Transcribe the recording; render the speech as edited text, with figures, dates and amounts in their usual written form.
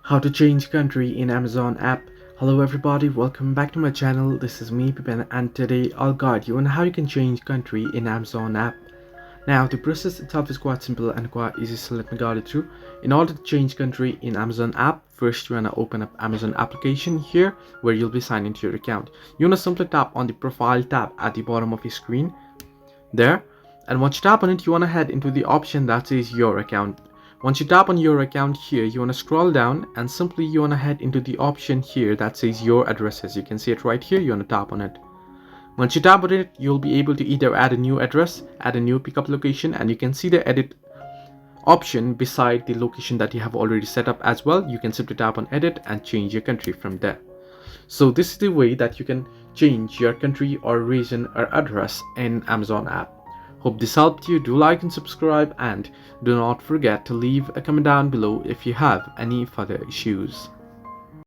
How to change country in Amazon app. Hello everybody, welcome back to my channel. This is me Pipan, and today I'll guide you on how you can change country in Amazon app. Now the process itself is quite simple and quite easy, so let me guide it through. In order to change country in Amazon app, first you wanna open up Amazon application here where you'll be signing into your account. You wanna simply tap on the profile tab at the bottom of your screen there, and once you tap on it, you wanna head into the option that says your account. Once you tap on your account here, you want to scroll down and simply you want to head into the option here that says your address. As you can see it right here, you want to tap on it. Once you tap on it, you'll be able to either add a new address, add a new pickup location, and you can see the edit option beside the location that you have already set up as well. You can simply tap on edit and change your country from there. So this is the way that you can change your country or region or address in Amazon app. Hope this helped you. Do like and subscribe, and do not forget to leave a comment down below if you have any further issues.